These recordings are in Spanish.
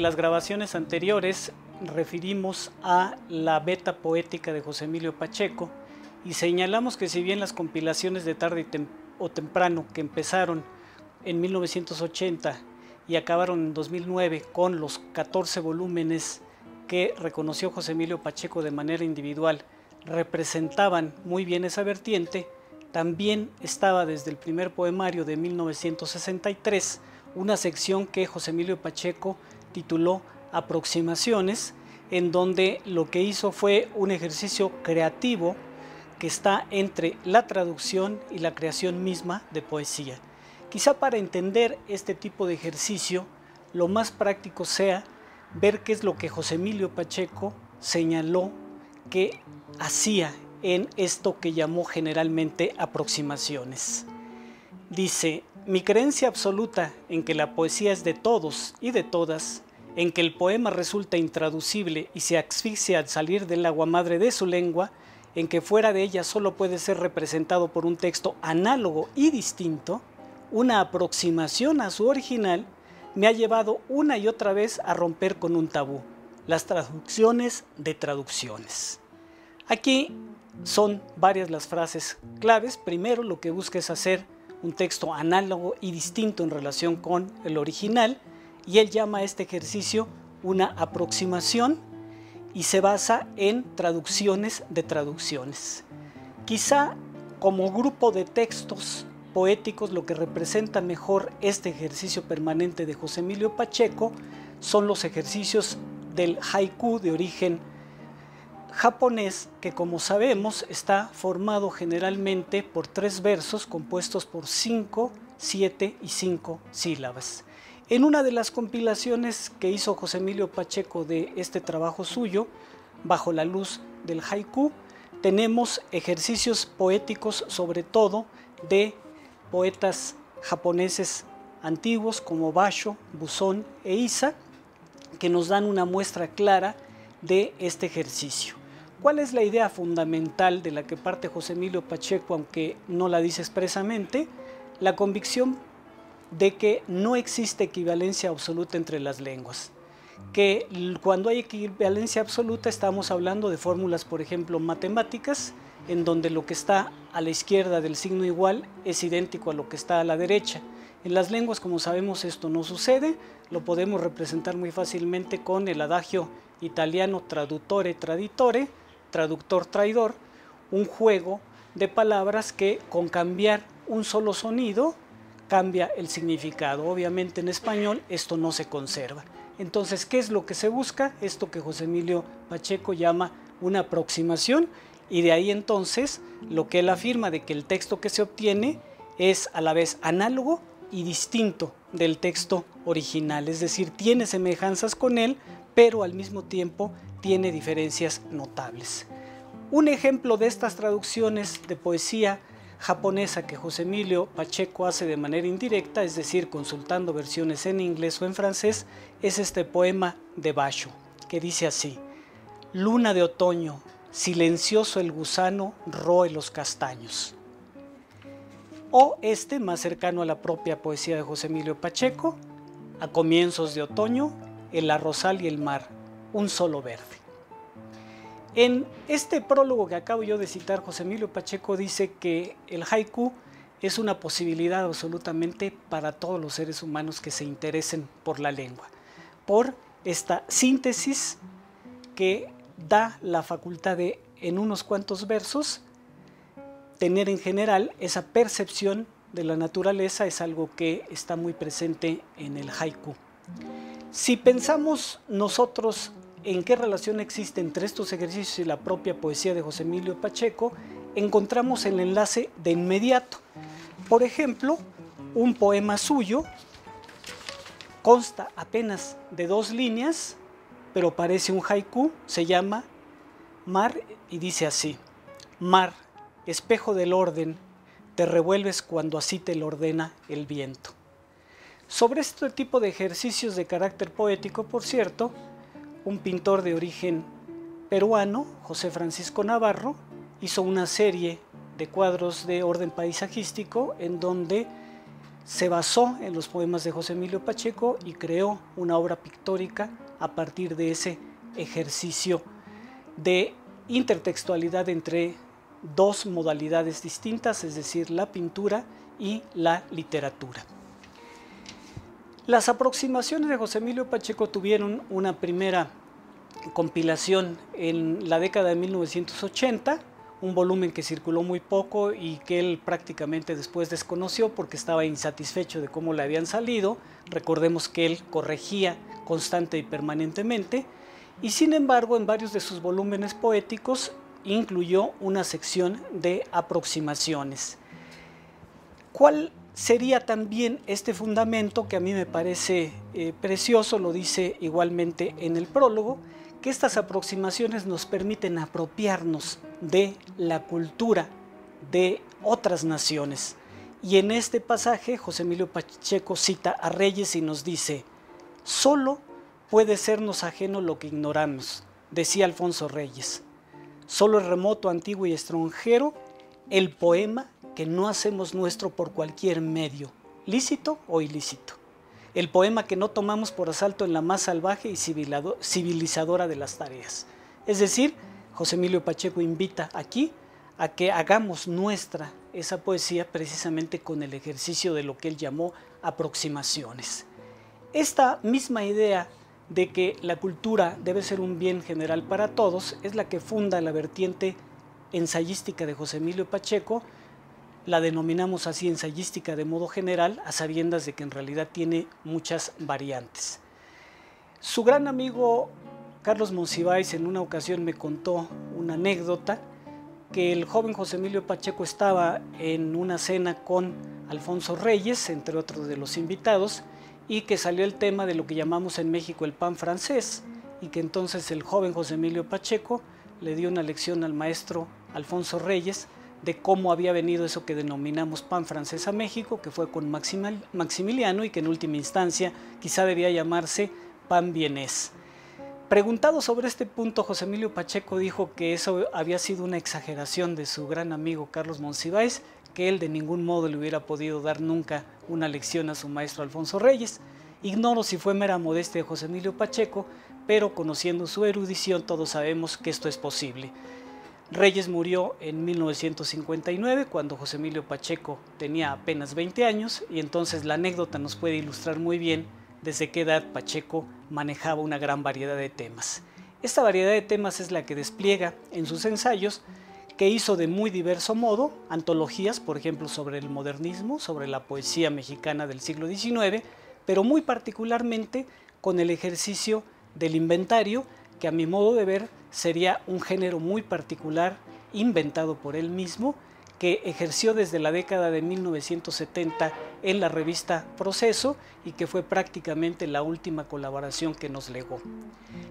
de las grabaciones anteriores referimos a la Beta Poética de José Emilio Pacheco y señalamos que si bien las compilaciones de tarde o temprano que empezaron en 1980 y acabaron en 2009 con los 14 volúmenes que reconoció José Emilio Pacheco de manera individual, representaban muy bien esa vertiente, también estaba desde el primer poemario de 1963 una sección que José Emilio Pacheco tituló Aproximaciones, en donde lo que hizo fue un ejercicio creativo que está entre la traducción y la creación misma de poesía. Quizá para entender este tipo de ejercicio, lo más práctico sea ver qué es lo que José Emilio Pacheco señaló que hacía en esto que llamó generalmente aproximaciones. Dice: mi creencia absoluta en que la poesía es de todos y de todas, en que el poema resulta intraducible y se asfixia al salir del agua madre de su lengua, en que fuera de ella solo puede ser representado por un texto análogo y distinto, una aproximación a su original, me ha llevado una y otra vez a romper con un tabú: las traducciones de traducciones. Aquí son varias las frases claves. Primero, lo que busca es hacer un texto análogo y distinto en relación con el original, y él llama a este ejercicio una aproximación y se basa en traducciones de traducciones. Quizá como grupo de textos poéticos lo que representa mejor este ejercicio permanente de José Emilio Pacheco son los ejercicios del haiku de origen japonés, que como sabemos está formado generalmente por 3 versos compuestos por 5, 7 y 5 sílabas. En una de las compilaciones que hizo José Emilio Pacheco de este trabajo suyo, Bajo la luz del haiku, tenemos ejercicios poéticos sobre todo de poetas japoneses antiguos como Basho, Buzón e Issa, que nos dan una muestra clara de este ejercicio. ¿Cuál es la idea fundamental de la que parte José Emilio Pacheco, aunque no la dice expresamente? La convicción de que no existe equivalencia absoluta entre las lenguas, que cuando hay equivalencia absoluta estamos hablando de fórmulas, por ejemplo, matemáticas, en donde lo que está a la izquierda del signo igual es idéntico a lo que está a la derecha. En las lenguas, como sabemos, esto no sucede. Lo podemos representar muy fácilmente con el adagio italiano traduttore traditore, traductor traidor, un juego de palabras que con cambiar un solo sonido cambia el significado. Obviamente en español esto no se conserva. Entonces, ¿qué es lo que se busca? Esto que José Emilio Pacheco llama una aproximación, y de ahí entonces lo que él afirma de que el texto que se obtiene es a la vez análogo y distinto del texto original, es decir, tiene semejanzas con él, pero al mismo tiempo tiene diferencias notables. Un ejemplo de estas traducciones de poesía japonesa que José Emilio Pacheco hace de manera indirecta, es decir, consultando versiones en inglés o en francés, es este poema de Basho, que dice así: luna de otoño, silencioso el gusano roe los castaños. O este, más cercano a la propia poesía de José Emilio Pacheco: a comienzos de otoño, el arrozal y el mar, un solo verde. En este prólogo que acabo yo de citar, José Emilio Pacheco dice que el haiku es una posibilidad absolutamente para todos los seres humanos que se interesen por la lengua, por esta síntesis que da la facultad de, en unos cuantos versos, tener en general esa percepción de la naturaleza. Es algo que está muy presente en el haiku. Si pensamos nosotros en qué relación existe entre estos ejercicios y la propia poesía de José Emilio Pacheco, encontramos el enlace de inmediato. Por ejemplo, un poema suyo consta apenas de 2 líneas, pero parece un haiku. Se llama Mar y dice así: mar, espejo del orden, te revuelves cuando así te lo ordena el viento. Sobre este tipo de ejercicios de carácter poético, por cierto, un pintor de origen peruano, José Francisco Navarro, hizo una serie de cuadros de orden paisajístico en donde se basó en los poemas de José Emilio Pacheco y creó una obra pictórica a partir de ese ejercicio de intertextualidad entre dos modalidades distintas, es decir, la pintura y la literatura. Las aproximaciones de José Emilio Pacheco tuvieron una primera compilación en la década de 1980, un volumen que circuló muy poco y que él prácticamente después desconoció porque estaba insatisfecho de cómo le habían salido. Recordemos que él corregía constante y permanentemente, y sin embargo en varios de sus volúmenes poéticos incluyó una sección de aproximaciones. ¿Cuál sería también este fundamento que a mí me parece precioso? Lo dice igualmente en el prólogo, que estas aproximaciones nos permiten apropiarnos de la cultura de otras naciones. Y en este pasaje José Emilio Pacheco cita a Reyes y nos dice: solo puede sernos ajeno lo que ignoramos, decía Alfonso Reyes. Solo es remoto, antiguo y extranjero el poema que no hacemos nuestro por cualquier medio, lícito o ilícito. El poema que no tomamos por asalto en la más salvaje y civilizadora de las tareas. Es decir, José Emilio Pacheco invita aquí a que hagamos nuestra esa poesía precisamente con el ejercicio de lo que él llamó aproximaciones. Esta misma idea de que la cultura debe ser un bien general para todos es la que funda la vertiente ensayística de José Emilio Pacheco. La denominamos así ensayística de modo general, a sabiendas de que en realidad tiene muchas variantes. Su gran amigo Carlos Monsiváis en una ocasión me contó una anécdota, que el joven José Emilio Pacheco estaba en una cena con Alfonso Reyes, entre otros de los invitados, y que salió el tema de lo que llamamos en México el pan francés, y que entonces el joven José Emilio Pacheco le dio una lección al maestro Alfonso Reyes de cómo había venido eso que denominamos pan francés a México, que fue con Maximiliano y que en última instancia quizá debía llamarse pan vienés. Preguntado sobre este punto, José Emilio Pacheco dijo que eso había sido una exageración de su gran amigo Carlos Monsiváis, que él de ningún modo le hubiera podido dar nunca una lección a su maestro Alfonso Reyes. Ignoro si fue mera modestia de José Emilio Pacheco, pero conociendo su erudición todos sabemos que esto es posible. Reyes murió en 1959, cuando José Emilio Pacheco tenía apenas 20 años, y entonces la anécdota nos puede ilustrar muy bien desde qué edad Pacheco manejaba una gran variedad de temas. Esta variedad de temas es la que despliega en sus ensayos, que hizo de muy diverso modo, antologías, por ejemplo, sobre el modernismo, sobre la poesía mexicana del siglo XIX, pero muy particularmente con el ejercicio del inventario, que a mi modo de ver sería un género muy particular, inventado por él mismo, que ejerció desde la década de 1970 en la revista Proceso y que fue prácticamente la última colaboración que nos legó.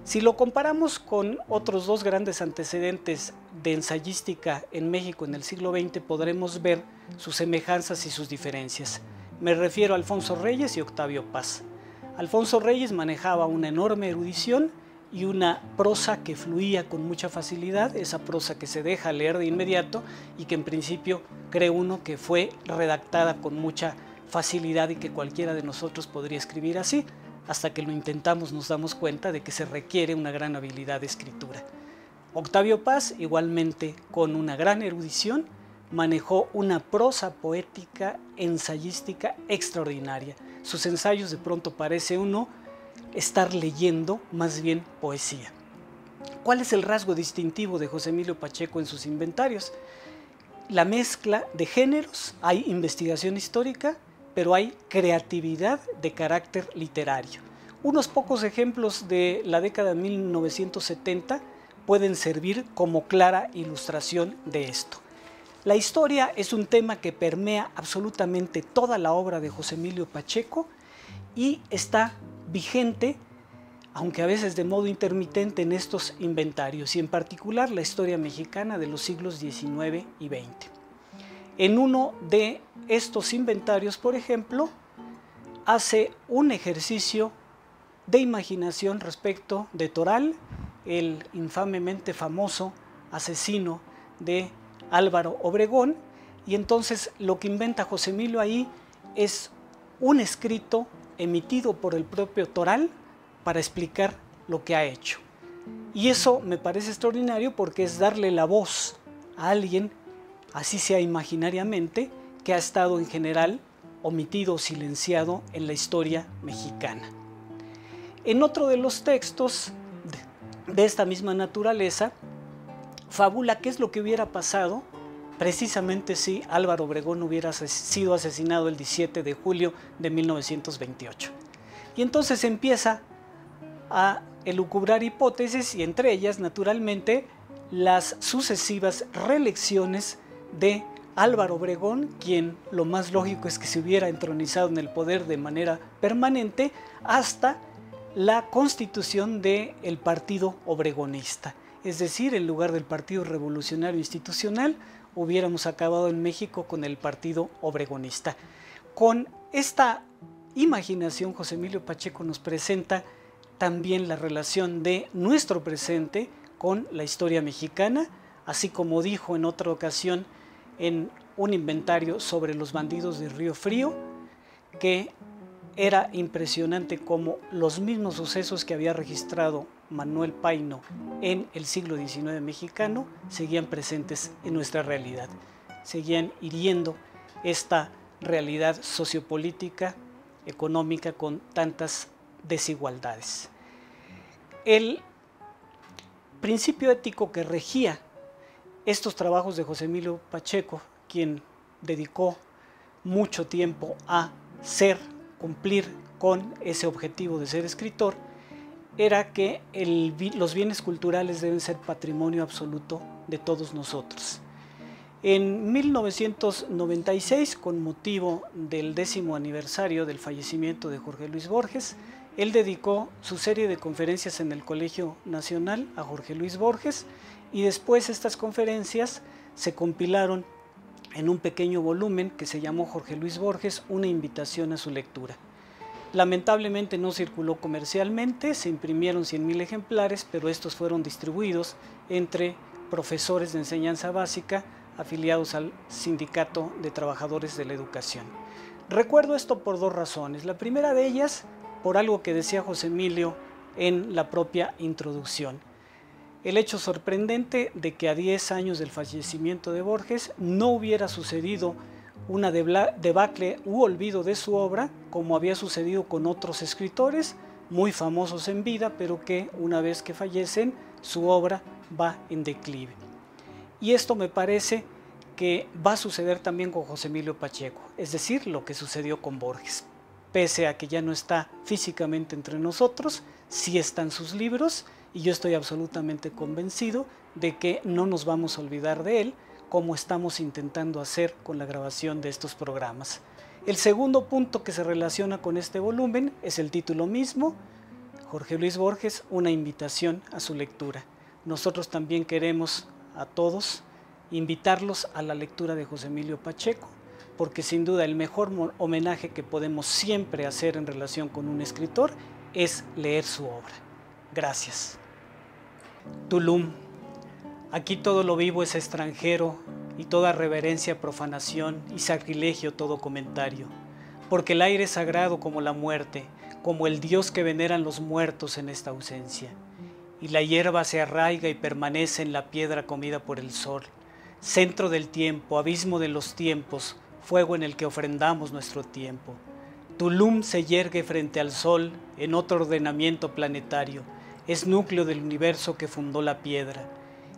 Si lo comparamos con otros dos grandes antecedentes de ensayística en México en el siglo XX, podremos ver sus semejanzas y sus diferencias. Me refiero a Alfonso Reyes y Octavio Paz. Alfonso Reyes manejaba una enorme erudición y una prosa que fluía con mucha facilidad, esa prosa que se deja leer de inmediato y que en principio cree uno que fue redactada con mucha facilidad y que cualquiera de nosotros podría escribir así. Hasta que lo intentamos nos damos cuenta de que se requiere una gran habilidad de escritura. Octavio Paz, igualmente con una gran erudición, manejó una prosa poética ensayística extraordinaria. Sus ensayos de pronto parece uno estar leyendo más bien poesía. ¿Cuál es el rasgo distintivo de José Emilio Pacheco en sus inventarios? La mezcla de géneros. Hay investigación histórica, pero hay creatividad de carácter literario. Unos pocos ejemplos de la década de 1970 pueden servir como clara ilustración de esto. La historia es un tema que permea absolutamente toda la obra de José Emilio Pacheco y está vigente, aunque a veces de modo intermitente, en estos inventarios, y en particular la historia mexicana de los siglos XIX y XX. En uno de estos inventarios, por ejemplo, hace un ejercicio de imaginación respecto de Toral, el infamemente famoso asesino de Álvaro Obregón, y entonces lo que inventa José Emilio ahí es un escrito emitido por el propio Toral para explicar lo que ha hecho. Y eso me parece extraordinario porque es darle la voz a alguien, así sea imaginariamente, que ha estado en general omitido o silenciado en la historia mexicana. En otro de los textos de esta misma naturaleza, fabula qué es lo que hubiera pasado precisamente si Álvaro Obregón hubiera sido asesinado el 17 de julio de 1928. Y entonces empieza a elucubrar hipótesis y entre ellas, naturalmente, las sucesivas reelecciones de Álvaro Obregón, quien lo más lógico es que se hubiera entronizado en el poder de manera permanente hasta la constitución del Partido Obregonista. Es decir, en lugar del Partido Revolucionario Institucional, hubiéramos acabado en México con el Partido Obregonista. Con esta imaginación, José Emilio Pacheco nos presenta también la relación de nuestro presente con la historia mexicana, así como dijo en otra ocasión en un inventario sobre los bandidos de Río Frío, que era impresionante cómo los mismos sucesos que había registrado Manuel Paino en el siglo XIX mexicano seguían presentes en nuestra realidad, seguían hiriendo esta realidad sociopolítica, económica con tantas desigualdades. El principio ético que regía estos trabajos de José Emilio Pacheco, quien dedicó mucho tiempo a cumplir con ese objetivo de ser escritor, era que los bienes culturales deben ser patrimonio absoluto de todos nosotros. En 1996, con motivo del 10º aniversario del fallecimiento de Jorge Luis Borges, él dedicó su serie de conferencias en el Colegio Nacional a Jorge Luis Borges, y después estas conferencias se compilaron en un pequeño volumen que se llamó Jorge Luis Borges, una invitación a su lectura. Lamentablemente no circuló comercialmente, se imprimieron 100,000 ejemplares, pero estos fueron distribuidos entre profesores de enseñanza básica afiliados al Sindicato de Trabajadores de la Educación. Recuerdo esto por dos razones. La primera de ellas, por algo que decía José Emilio en la propia introducción. El hecho sorprendente de que a 10 años del fallecimiento de Borges no hubiera sucedido una debacle u olvido de su obra, como había sucedido con otros escritores muy famosos en vida, pero que una vez que fallecen, su obra va en declive. Y esto me parece que va a suceder también con José Emilio Pacheco, es decir, lo que sucedió con Borges. Pese a que ya no está físicamente entre nosotros, sí están sus libros, y yo estoy absolutamente convencido de que no nos vamos a olvidar de él, como estamos intentando hacer con la grabación de estos programas. El segundo punto que se relaciona con este volumen es el título mismo, Jorge Luis Borges, una invitación a su lectura. Nosotros también queremos a todos invitarlos a la lectura de José Emilio Pacheco, porque sin duda el mejor homenaje que podemos siempre hacer en relación con un escritor es leer su obra. Gracias. Tulum. Aquí todo lo vivo es extranjero y toda reverencia profanación y sacrilegio todo comentario, porque el aire es sagrado como la muerte, como el Dios que veneran los muertos en esta ausencia, y la hierba se arraiga y permanece en la piedra comida por el sol, centro del tiempo, abismo de los tiempos, fuego en el que ofrendamos nuestro tiempo. Tulum se yergue frente al sol en otro ordenamiento planetario, es núcleo del universo que fundó la piedra,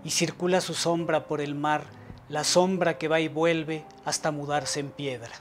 y circula su sombra por el mar, la sombra que va y vuelve hasta mudarse en piedra.